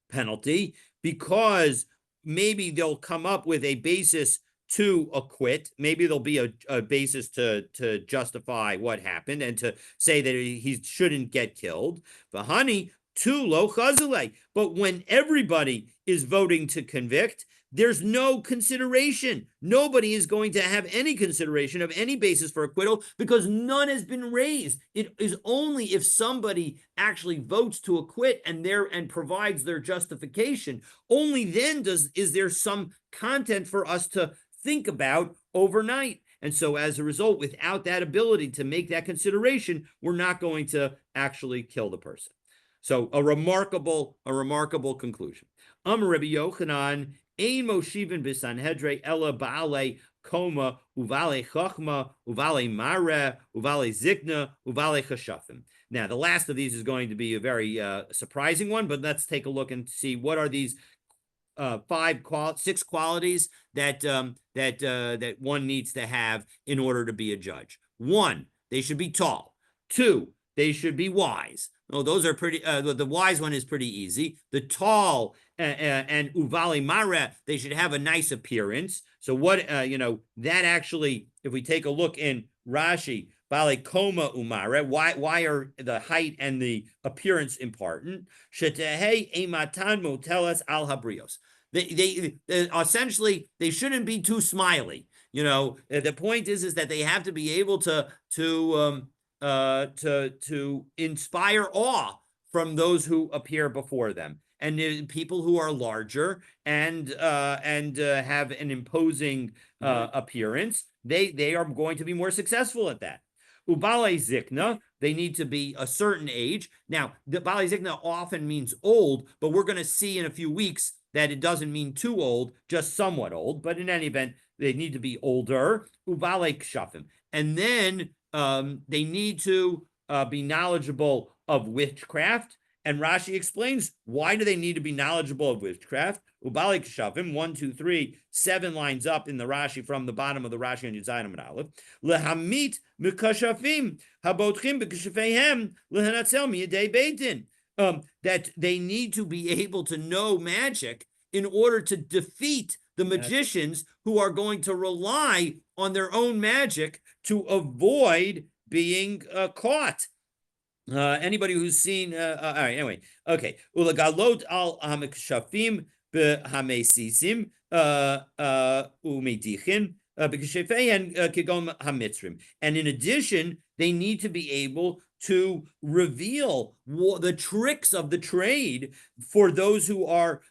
penalty, because maybe they'll come up with a basis to acquit. Maybe there'll be a basis to justify what happened and to say that he shouldn't get killed. V'hani tu lo chazale. But when everybody is voting to convict, there's no consideration. Nobody is going to have any consideration of any basis for acquittal because none has been raised. It is only if somebody actually votes to acquit and provides their justification, only then is there some content for us to think about overnight. And so as a result, without that ability to make that consideration, we're not going to actually kill the person. So a remarkable conclusion. Rabbi Yochanan, Ein Moshivin b'Sanhedrin ela ba'alei koma uvale chachma uvale mare uvale zikna uvale chashafim. Now, the last of these is going to be a very surprising one, but let's take a look and see what are these 6 qualities that one needs to have in order to be a judge. 1, they should be tall. 2, they should be wise. Oh, those are pretty. The wise one is pretty easy. The tall and uvali mara, they should have a nice appearance. So what that actually, if we take a look in Rashi, vale koma umara, why are the height and the appearance important? Shetehei ematan motelas al habrios. They essentially they shouldn't be too smiley. The point is that they have to be able to to inspire awe from those who appear before them. And people who are larger and have an imposing appearance, they are going to be more successful at that. Ubale zikna, they need to be a certain age. Now, the bale zikna often means old, but we're going to see in a few weeks that it doesn't mean too old, just somewhat old. But in any event, they need to be older. Ubale kshafim, and then they need to be knowledgeable of witchcraft. And Rashi explains, why do they need to be knowledgeable of witchcraft? Ubalik Shavim, 1, 2, 3, 7 lines up in the Rashi from the bottom of the Rashi on Yudzayin and Aleph. Lehamit mikashafim habotchim b'kashafeihem lehanatzel miyadei beitin. That they need to be able to know magic in order to defeat the magicians who are going to rely on their own magic to avoid being caught. Anybody who's seen, all right, anyway, okay. Ulagalot al hamikshafim behamesisim umedichin b'kashefein kigon hamitzrim. And in addition, they need to be able to reveal the tricks of the trade for those who are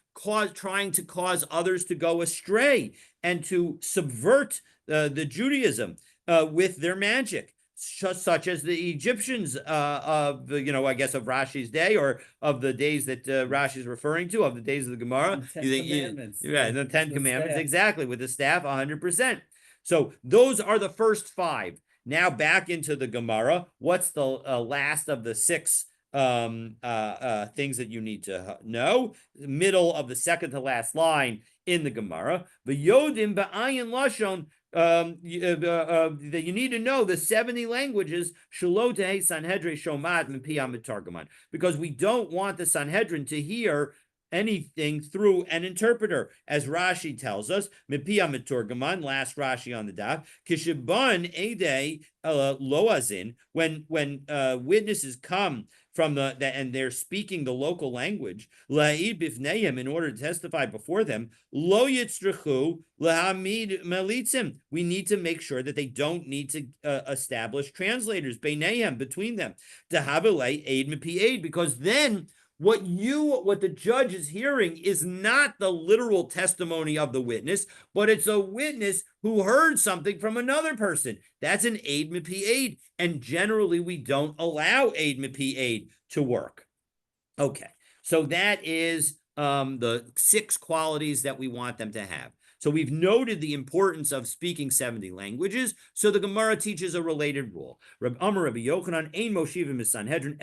trying to cause others to go astray and to subvert the Judaism with their magic, such as the Egyptians of I guess of Rashi's day, or of the days that Rashi is referring to, of the days of the Gemara. The 10 Commandments, exactly, with the staff, 100%. So those are the first 5. Now back into the Gemara. What's the last of the 6 things that you need to know? Middle of the second to last line in the Gemara. V'yodim ba'ayin lashon. That you need to know the 70 languages, Shalotei Sanhedrin Shomat Mipiyam Mitargaman, because we don't want the Sanhedrin to hear anything through an interpreter, as Rashi tells us, Mipiyam Mitargaman, last Rashi on the daf, Kishiban Ede Loazin, when witnesses come from and they're speaking the local language, la'id bifneim, in order to testify before them, lo yitzrichu lahamid melitzim. We need to make sure that they don't need to establish translators beineim, between them, to havilei aid mipi aid, because then what the judge is hearing is not the literal testimony of the witness, but it's a witness who heard something from another person. That's an aid mipi aid, and generally we don't allow aid mipi aid to work. Okay, so that is the 6 qualities that we want them to have. So we've noted the importance of speaking 70 languages. So the Gemara teaches a related rule. Amar Rabbi Yochanan, ein moshivim b'Sanhedrin,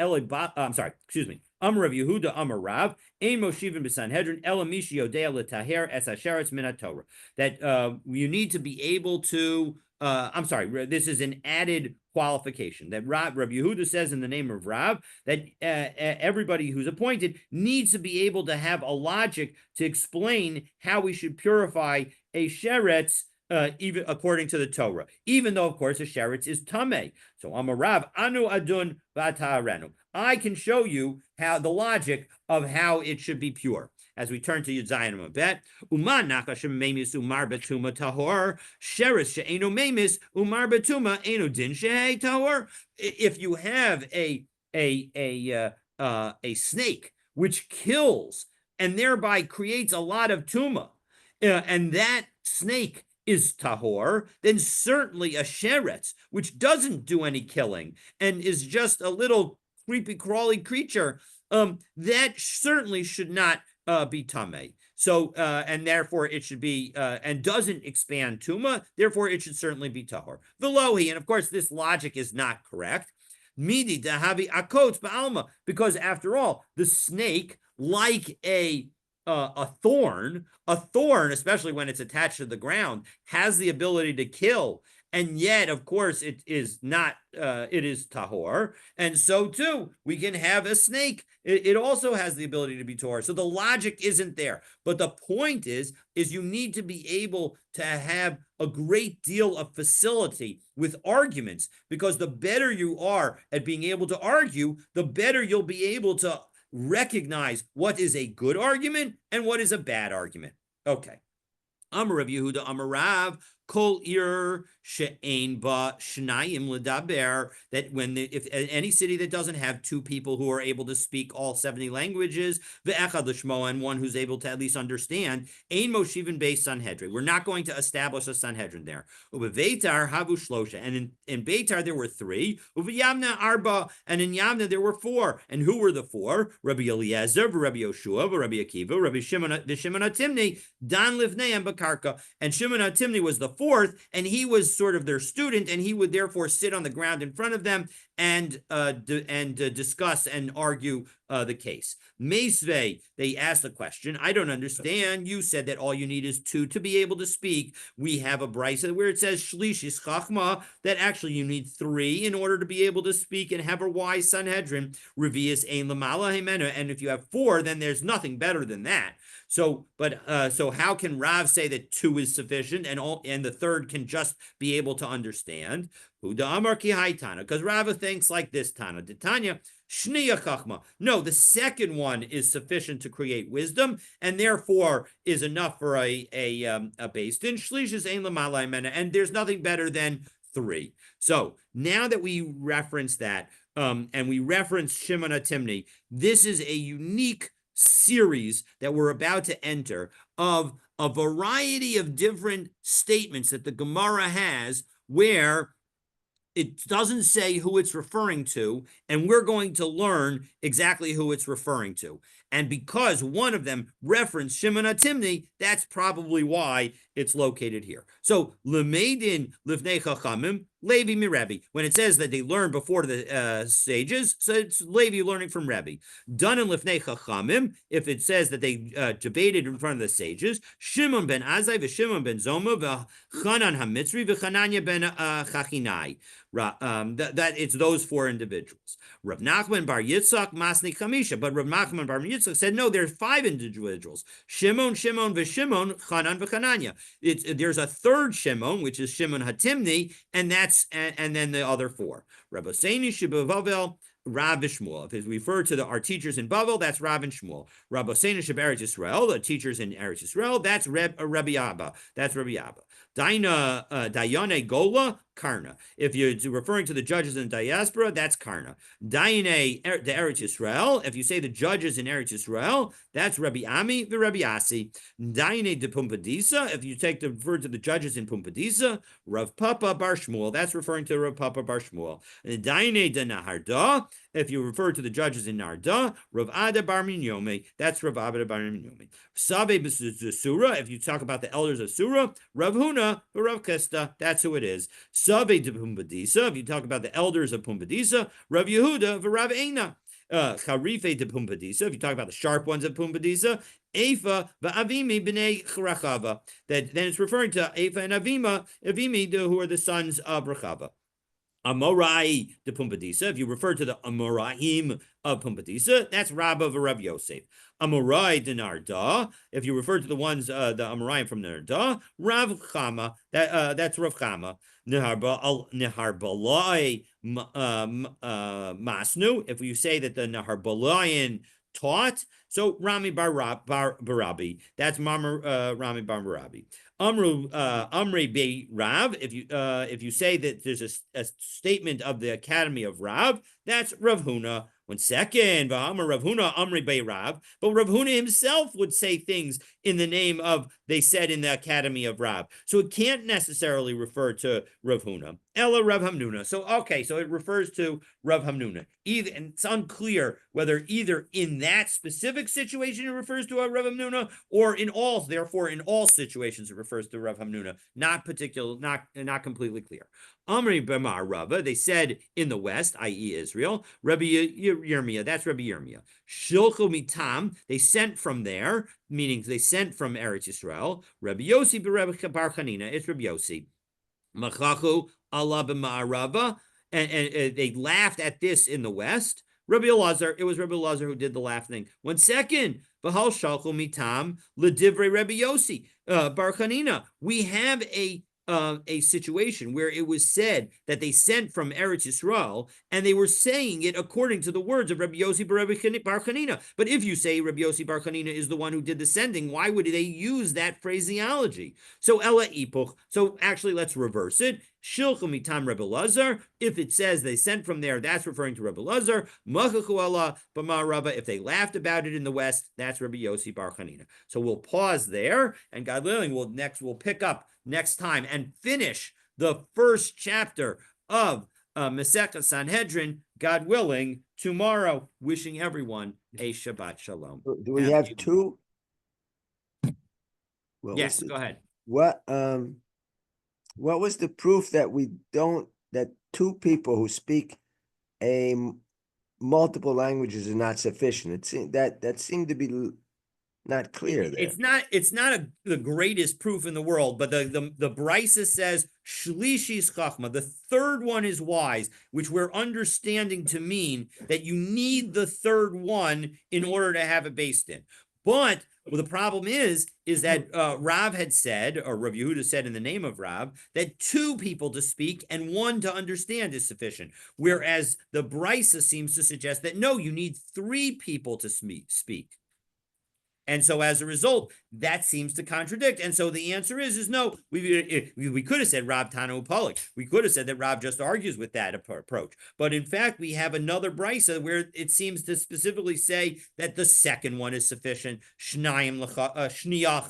Amar Rav Yehuda, Amar Rav, ein moshivim b'Sanhedrin, ela mishi yodea l'taher es hasheretz min haTorah. That you need to be able to, this is an added qualification that Rav Yehuda says in the name of Rav, that everybody who's appointed needs to be able to have a logic to explain how we should purify a sheretz, even according to the Torah, even though, of course, a sheretz is tameh. So Amar Rav, anu adun v'atarenu. I can show you how the logic of how it should be pure. As we turn to Yud Zayin Mabet, Uman Nakashem Memis Umar Betuma Tahor, Sheretz She'eno Memis Umar Betuma Eno Din She'ei Tahor. If you have a snake which kills and thereby creates a lot of tuma, and that snake is tahor, then certainly a sheretz, which doesn't do any killing and is just a little creepy crawly creature, that certainly should not be tameh. So, and therefore it should be, and doesn't expand tuma, therefore it should certainly be tahor. Velohi, and of course this logic is not correct. Midi dahavi akot ba'alma, because after all, the snake, like a thorn, especially when it's attached to the ground, has the ability to kill. And yet, of course, it is not, it is tahor. And so too, we can have a snake. It also has the ability to be tahor. So the logic isn't there. But the point is you need to be able to have a great deal of facility with arguments, because the better you are at being able to argue, the better you'll be able to recognize what is a good argument and what is a bad argument. Okay. Amar Rav Yehuda, Amar Rav, kol ir she'ein ba shnayim ledaber, that if any city that doesn't have two people who are able to speak all 70 languages, ve'echad l'shmo, and one who's able to at least understand, ein moshivin beis Sanhedrin. We're not going to establish a Sanhedrin there. Ubeveitar havu shlosha, and in Beitar there were 3. Ubeyamna arba, and in Yamna there were 4. And who were the 4? Rabbi Eliezer, Rabbi Yoshua, Rabbi Akiva, Rabbi Shimon HaTimni, Dan Livnei Bakarka. And Shimon HaTimni was the 4th, and he was sort of their student, and he would therefore sit on the ground in front of them and discuss and argue the case. Meisvei, they asked the question, I don't understand. You said that all you need is 2 to be able to speak. We have a brisa where it says shlish is chachma, that actually you need 3 in order to be able to speak and have a wise Sanhedrin. Revius ein lamala himena, and if you have 4, then there's nothing better than that. So how can Rav say that 2 is sufficient and the 3rd can just be able to understand? Huda amar ki hai Tana, because Rava thinks like this Tana. Titania, shniya chachma. No, the second one is sufficient to create wisdom, and therefore is enough for a beis din. Shlish is ein l'malai mena, and there's nothing better than 3. So now that we reference that, and we reference Shimon HaTimni, this is a unique series that we're about to enter of a variety of different statements that the Gemara has where it doesn't say who it's referring to, and we're going to learn exactly who it's referring to. And because one of them referenced Shimon HaTimni, that's probably why it's located here. So, Lemeidin Livnei Chachamim, Levi mi Rebbe. When it says that they learned before the sages, so it's Levi learning from Rebbe. Done in Livnei Chachamim, if it says that they debated in front of the sages, Shimon ben Azai, v'Shimon ben Zoma, v'Chanan HaMitzri, v'Chananya ben Chachinai. That it's those 4 individuals. Rav Nachman bar Yitzchak Masni Chamisha, but Rav Nachman bar Yitzchak said no, there's 5 individuals. Shimon, v'Shimon, Chanan v'Chananya. There's a 3rd Shimon, which is Shimon HaTimni, and then the other 4. Rabbi Seini Shibavel, Rav Shmuel. If we refer to our teachers in Bavel, that's Rav and Shmuel. Rabbi Seini Shib Eretz Yisrael, the teachers in Eretz Yisrael, that's Rabbi Abba. That's Rabbi Abba. Dayane Gola, Karna. If you're referring to the judges in diaspora, that's Karna. Dayane the Eretz Yisrael. If you say the judges in Eretz Yisrael, that's Rabbi Ami, the Rabbi Asi. Dayane de Pumpadisa. If you refer to the judges in Pumpadisa, Rav Papa Bar Shmuel. That's referring to Rav Papa Bar Shmuel. Dayane de Naharda. If you refer to the judges in Narda, Rav Ada Bar Minyome. That's Rav Ada Bar Minyome. Sabe Surah. If you talk about the elders of Surah, Rav Huna, Rav Kesta. That's who it is. Sabe de Pumbedisa. If you talk about the elders of Pumbedisa, Rav Yehuda, Rav Eina. Charife de Pumbedisa. If you talk about the sharp ones of Pumbedisa, Efa va'avimi b'nei Rachava. Then it's referring to Efa and Avimi, who are the sons of Rachava. Amorai de Pumbedisa. If you refer to the Amoraim of Pumbedisa, that's Rabba of Rav Yosef. Amorai de Narda. If you refer to the ones the Amoraim from Narda, Rav Chama. That's Rav Chama. Neharbalai Masnu. If you say that the Neharbalayan taught, so Rami Barabi. That's Rami Barabi. Amri Be Rav. If you say that there's a statement of the Academy of Rav, that's Rav Huna. 1 second, Rav Huna Amri Be Rav. But Rav Huna himself would say things in the name of, they said in the Academy of Rav. So it can't necessarily refer to Rav Huna. Ella Rav Hamnuna. So it refers to Rav Hamnuna. And it's unclear whether either in that specific situation it refers to a Rav Hamnuna, or in all situations it refers to Rav Hamnuna. Not completely clear. Amri B'mar Rava, they said in the west, i.e. Israel, Rabbi Yirmiyah, that's Rabbi Yirmiyah. Shilchu mitam, they sent from there, meaning they sent from Eretz Yisrael. Rabbi Yossi b'Rebbe Bar Chanina, it's Rabbi Yossi. Machachu Allah b'mar Rava, and they laughed at this in the west. Rabbi Elazar, it was Rabbi Elazar who did the laugh thing. 1 second, V'hal shalchu mitam l'divrei Rabbi Yossi Bar Chanina. We have a a situation where it was said that they sent from Eretz Yisrael, and they were saying it according to the words of Rabbi Yossi Bar Chanina. But if you say Rabbi Yossi Bar Chanina is the one who did the sending, why would they use that phraseology? So Ella Ipuch. So actually, let's reverse it. Shilcha mitam Rebbe Lazar. If it says they sent from there, that's referring to Rebbe Lazar. Machachu Allah b'ma Rabba. If they laughed about it in the West, that's Rabbi Yossi Bar Chanina. So we'll pause there, and God willing, we'll pick up next time and finish the first chapter of Masechah Sanhedrin, God willing, tomorrow. Wishing everyone a Shabbat Shalom. Do we have two? Yes, go ahead. What was the proof that that two people who speak multiple languages are not sufficient? It seemed that seemed to be not clear there. It's not the greatest proof in the world, but the Brisa says Shlishis Chachma, the third one is wise, which we're understanding to mean that you need the third one in order to have it based in. But the problem is that Rav had said, or Rav Yehuda said in the name of Rav, that two people to speak and one to understand is sufficient. Whereas the Brisa seems to suggest that no, you need three people to speak. And so as a result, that seems to contradict. And so the answer is no. We could have said Rav Tanu Polik. We could have said that Rav just argues with that approach. But in fact, we have another brisa where it seems to specifically say that the second one is sufficient. Shniyah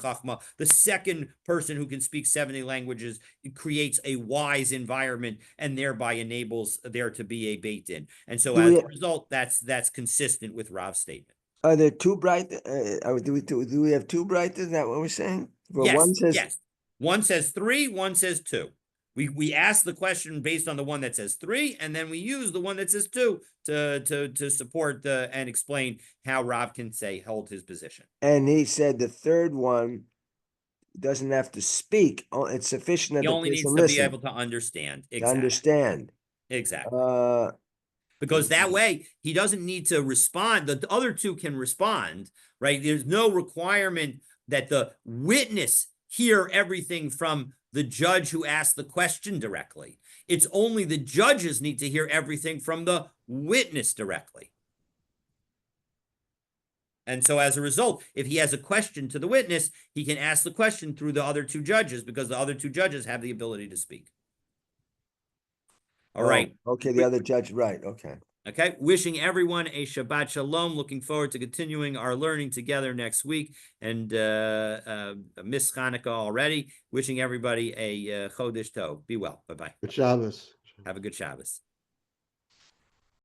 Chachma, the second person who can speak 70 languages, it creates a wise environment and thereby enables there to be a beit din. And so as a result, that's consistent with Rav's statement. Are there two bright? Do we have two bright? Is that what we're saying? Yes, one says, yes. One says 3, one says 2. We ask the question based on the one that says 3, and then we use the one that says 2 to support and explain how Rav can hold his position. And he said the third one doesn't have to speak. It's sufficient that he only needs to be able to understand. Exactly. To understand. Exactly. Because that way he doesn't need to respond. The other two can respond, right? There's no requirement that the witness hear everything from the judge who asked the question directly. It's only the judges need to hear everything from the witness directly. And so as a result, if he has a question to the witness, he can ask the question through the other two judges because the other two judges have the ability to speak. All right. Okay, the other judge, right, okay. Okay, wishing everyone a Shabbat Shalom. Looking forward to continuing our learning together next week. And miss Hanukkah already. Wishing everybody a Chodesh Tov. Be well. Bye-bye. Good Shabbos. Have a good Shabbos.